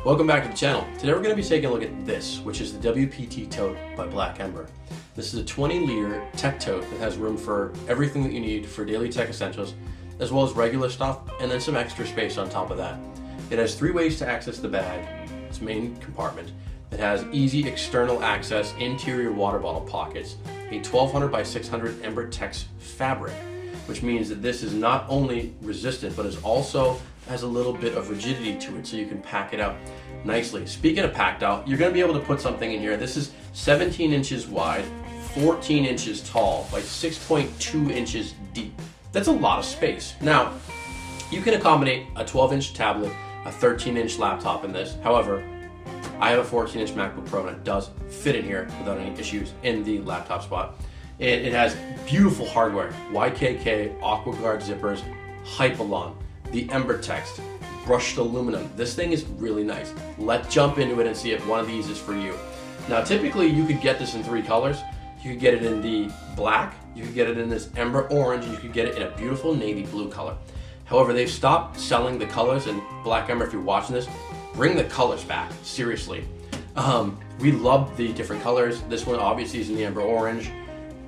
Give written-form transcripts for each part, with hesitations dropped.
Welcome back to the channel. Today we're going to be taking a look at this, which is the WPT Tote by Black Ember. This is a 20-liter tech tote that has room for everything that you need for daily tech essentials, as well as regular stuff, and then some extra space on top of that. It has 3 ways to access the bag, its main compartment. It has easy external access, interior water bottle pockets, a 1200 by 600 EmberTex fabric, which means that this is not only resistant, but is also has a little bit of rigidity to it, so you can pack it out nicely. Speaking of packed out, you're going to be able to put something in here. This is 17 inches wide, 14 inches tall, by 6.2 inches deep. That's a lot of space. Now, you can accommodate a 12-inch tablet, a 13-inch laptop in this. However, I have a 14-inch MacBook Pro and it does fit in here without any issues in the laptop spot. And it has beautiful hardware, YKK Aquaguard zippers, Hypalon, the EmberTex, brushed aluminum. This thing is really nice. Let's jump into it and see if one of these is for you. Now, typically you could get this in 3 colors. You could get it in the black, you could get it in this ember orange, and you could get it in a beautiful navy blue color. However, they've stopped selling the colors, and Black Ember, if you're watching this, bring the colors back, seriously. We love the different colors. This one obviously is in the ember orange,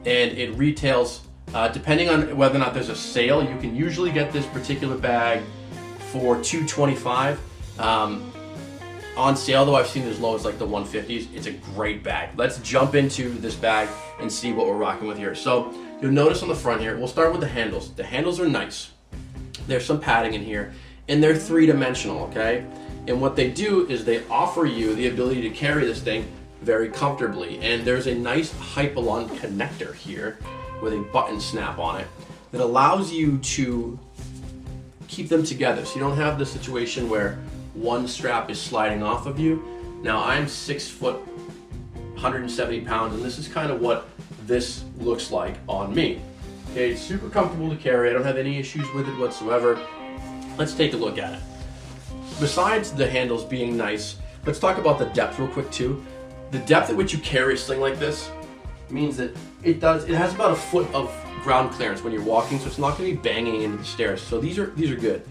and it retails, depending on whether or not there's a sale, you can usually get this particular bag for $225. On sale though, I've seen as low as like the 150s. It's a great bag. Let's jump into this bag and see what we're rocking with here. So you'll notice on the front here, we'll start with the handles. The handles are nice. There's some padding in here, and they're 3-dimensional, okay? And what they do is they offer you the ability to carry this thing very comfortably. And there's a nice Hypalon connector here with a button snap on it that allows you to keep them together. So you don't have the situation where one strap is sliding off of you. Now, I'm 6 foot, 170 pounds, and this is kind of what this looks like on me. Okay, it's super comfortable to carry. I don't have any issues with it whatsoever. Let's take a look at it. Besides the handles being nice, let's talk about the depth real quick too. The depth at which you carry a sling like this means that it has about a foot of ground clearance when you're walking, so it's not going to be banging into the stairs. So these are good.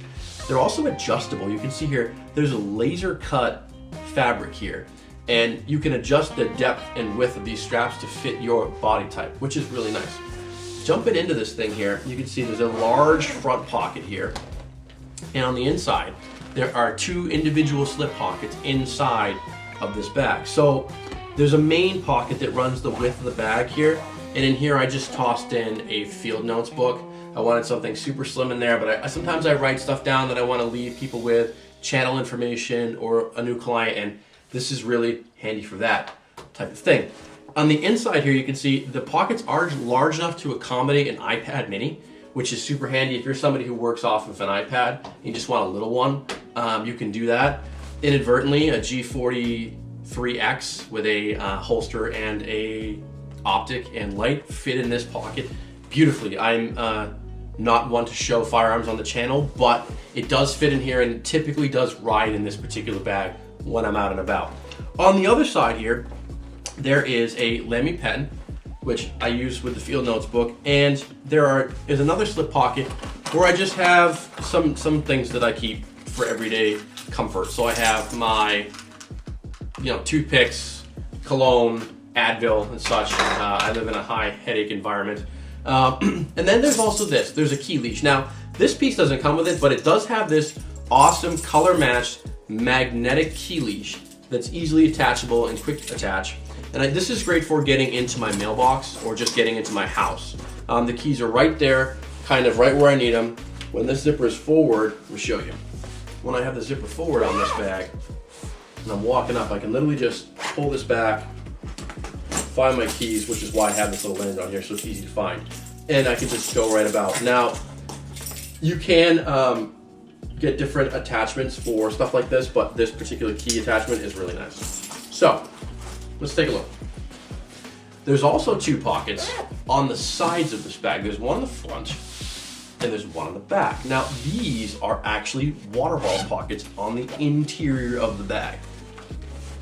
They're also adjustable. You can see here, there's a laser cut fabric here, and you can adjust the depth and width of these straps to fit your body type, which is really nice. Jumping into this thing here, you can see there's a large front pocket here, and on the inside, there are 2 individual slip pockets inside of this bag. So there's a main pocket that runs the width of the bag here, and in here I just tossed in a field notes book. I wanted something super slim in there, but sometimes I write stuff down that I want to leave people with, channel information or a new client, and this is really handy for that type of thing. On the inside here, you can see the pockets are large enough to accommodate an iPad mini, which is super handy if you're somebody who works off of an iPad and you just want a little one. You can do that. Inadvertently, a G43X with a holster and a optic and light fit in this pocket beautifully. I'm not one to show firearms on the channel, but it does fit in here and typically does ride in this particular bag when I'm out and about. On the other side here, there is a Lamy pen, which I use with the field notes book, and there is another slip pocket where I just have some things that I keep for everyday comfort. So I have my, toothpicks, cologne, Advil, and such. I live in a high headache environment. And then there's also this. There's a key leash. Now, this piece doesn't come with it, but it does have this awesome color-matched magnetic key leash that's easily attachable and quick to attach. And this is great for getting into my mailbox or just getting into my house. The keys are right there, kind of right where I need them. When this zipper is forward, let me show you. When I have the zipper forward on this bag, and I'm walking up, I can literally just pull this back, find my keys, which is why I have this little lanyard on here, so it's easy to find. And I can just go right about. Now, you can get different attachments for stuff like this, but this particular key attachment is really nice. So, let's take a look. There's also 2 pockets on the sides of this bag. There's one on the front, and there's one on the back. Now, these are actually water bottle pockets on the interior of the bag.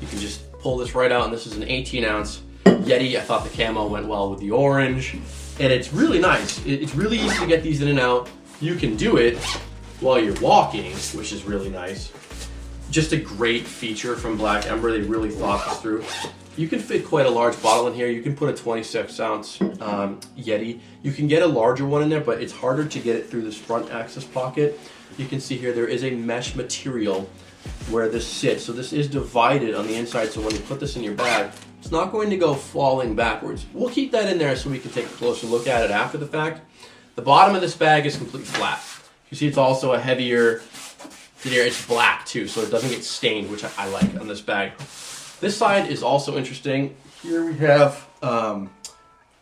You can just pull this right out, and this is an 18-ounce Yeti. I thought the camo went well with the orange, and it's really nice. It's really easy to get these in and out. You can do it while you're walking, which is really nice. just a great feature from Black Ember. They really thought this through. You can fit quite a large bottle in here. You can put a 26-ounce Yeti. You can get a larger one in there, but it's harder to get it through this front access pocket. You can see here there is a mesh material where this sits. So this is divided on the inside, so when you put this in your bag, it's not going to go falling backwards. We'll keep that in there so we can take a closer look at it after the fact. The bottom of this bag is completely flat. You see it's also a heavier Denier. It's black too, so it doesn't get stained, which I like on this bag. This side is also interesting. Here we have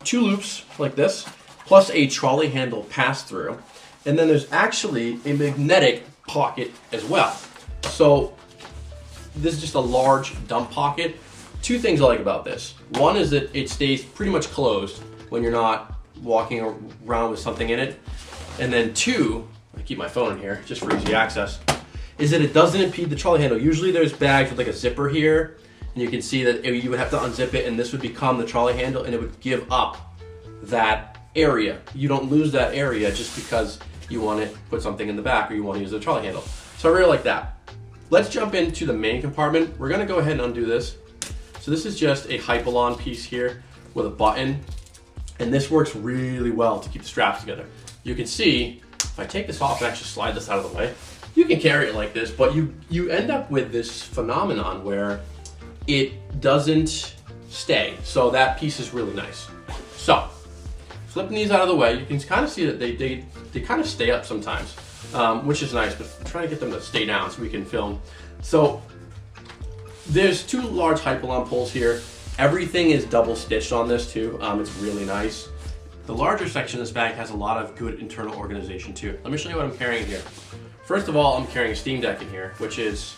2 loops like this, plus a trolley handle pass-through. And then there's actually a magnetic pocket as well. So this is just a large dump pocket. 2 things I like about this. One is that it stays pretty much closed when you're not walking around with something in it. And then 2, I keep my phone in here just for easy access, is that it doesn't impede the trolley handle. Usually there's bags with like a zipper here, and you can see that you would have to unzip it and this would become the trolley handle and it would give up that area. You don't lose that area just because you want to put something in the back or you want to use the trolley handle. So I really like that. Let's jump into the main compartment. We're gonna go ahead and undo this. So this is just a Hypalon piece here with a button, and this works really well to keep the straps together. You can see, if I take this off and actually slide this out of the way, you can carry it like this, but you end up with this phenomenon where it doesn't stay. So that piece is really nice. So, flipping these out of the way, you can kind of see that they kind of stay up sometimes, which is nice, but I'm trying to get them to stay down so we can film. So, there's 2 large Hypalon pulls here. Everything is double stitched on this too. It's really nice. The larger section of this bag has a lot of good internal organization too. Let me show you what I'm carrying here. First of all, I'm carrying a Steam Deck in here, which is,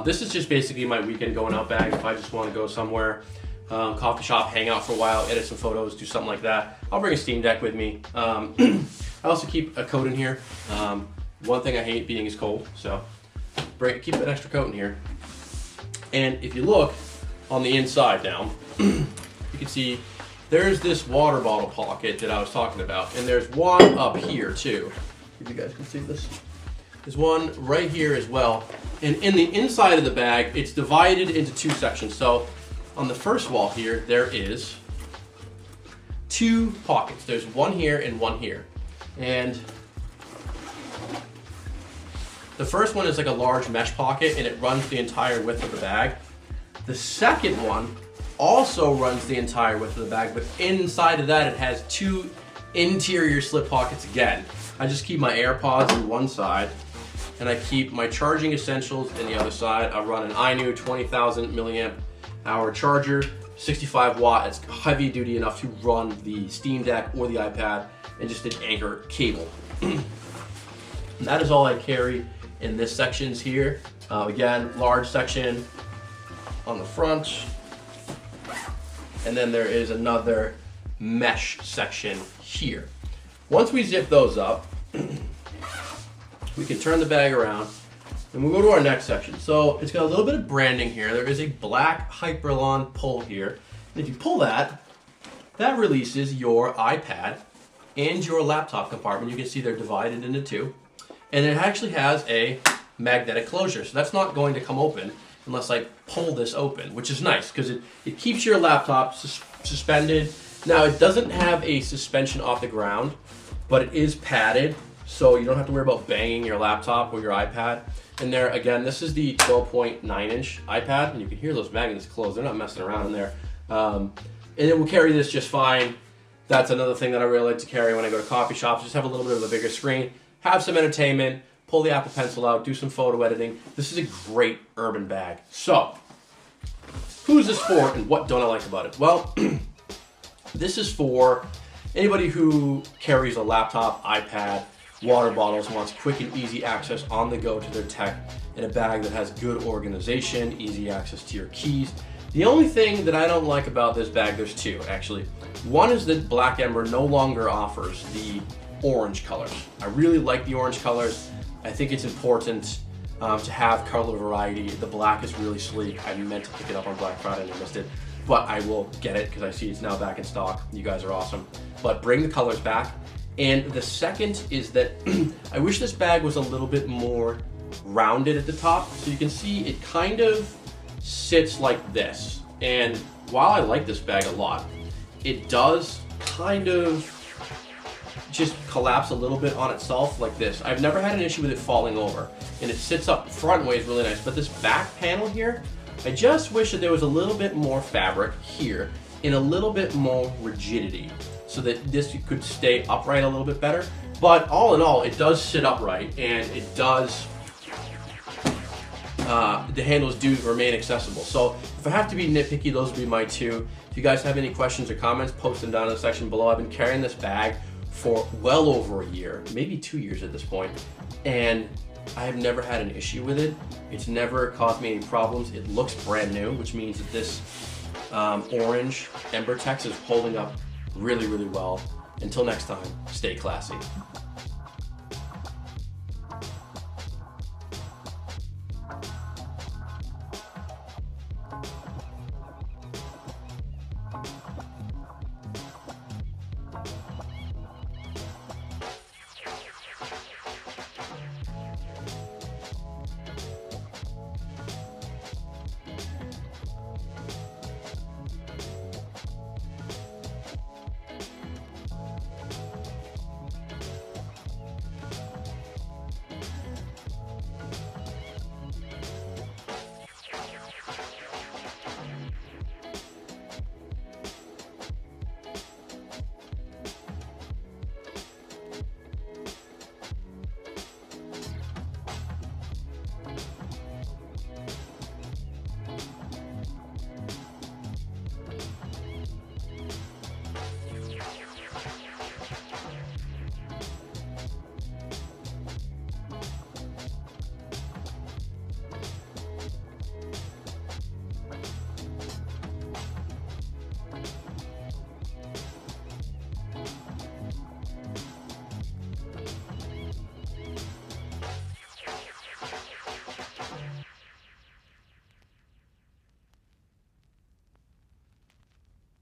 this is just basically my weekend going out bag. If I just want to go somewhere, coffee shop, hang out for a while, edit some photos, do something like that, I'll bring a Steam Deck with me. I also keep a coat in here. One thing I hate being is cold, so keep an extra coat in here. And if you look on the inside now, you can see there's this water bottle pocket that I was talking about, and there's one up here too. If you guys can see this. There's one right here as well. And in the inside of the bag, it's divided into 2 sections. So on the first wall here, there is 2 pockets. There's one here and one here. And the first one is like a large mesh pocket and it runs the entire width of the bag. The second one also runs the entire width of the bag, but inside of that it has 2 interior slip pockets again. I just keep my AirPods on one side and I keep my charging essentials in the other side. I run an iNew 20,000 milliamp hour charger, 65 watt. It's heavy duty enough to run the Steam Deck or the iPad, and just an anchor cable. And that is all I carry in this sections here. Again, large section on the front, and then there is another mesh section here. Once we zip those up, we can turn the bag around and we'll go to our next section. So it's got a little bit of branding here. There is a black Hypalon pull here. And if you pull that, that releases your iPad and your laptop compartment. You can see they're divided into 2. And it actually has a magnetic closure. So that's not going to come open unless I pull this open, which is nice because it keeps your laptop suspended. Now it doesn't have a suspension off the ground, but it is padded, so you don't have to worry about banging your laptop or your iPad. And there, again, this is the 12.9-inch iPad, and you can hear those magnets close. They're not messing around in there. And it will carry this just fine. That's another thing that I really like to carry when I go to coffee shops. Just have a little bit of a bigger screen, have some entertainment, pull the Apple Pencil out, do some photo editing. This is a great urban bag. So, who's this for and what don't I like about it? Well, this is for anybody who carries a laptop, iPad, water bottles, wants quick and easy access on the go to their tech in a bag that has good organization, easy access to your keys. The only thing that I don't like about this bag, there's 2 actually. One is that Black Ember no longer offers the orange colors. I really like the orange colors. I think it's important to have color variety. The black is really sleek. I meant to pick it up on Black Friday and I missed it, but I will get it because I see it's now back in stock. You guys are awesome. But bring the colors back. And the second is that I wish this bag was a little bit more rounded at the top. So you can see it kind of sits like this. And while I like this bag a lot, it does kind of just collapse a little bit on itself like this. I've never had an issue with it falling over, and it sits up front ways really nice. But this back panel here, I just wish that there was a little bit more fabric here and a little bit more rigidity so that this could stay upright a little bit better. But all in all, it does sit upright, and it does, the handles do remain accessible. So if I have to be nitpicky, those would be my two. If you guys have any questions or comments, post them down in the section below. I've been carrying this bag for well over a year, maybe 2 years at this point, and I have never had an issue with it. It's never caused me any problems. It looks brand new, which means that this orange EmberTex is holding up really, really well. Until next time, stay classy.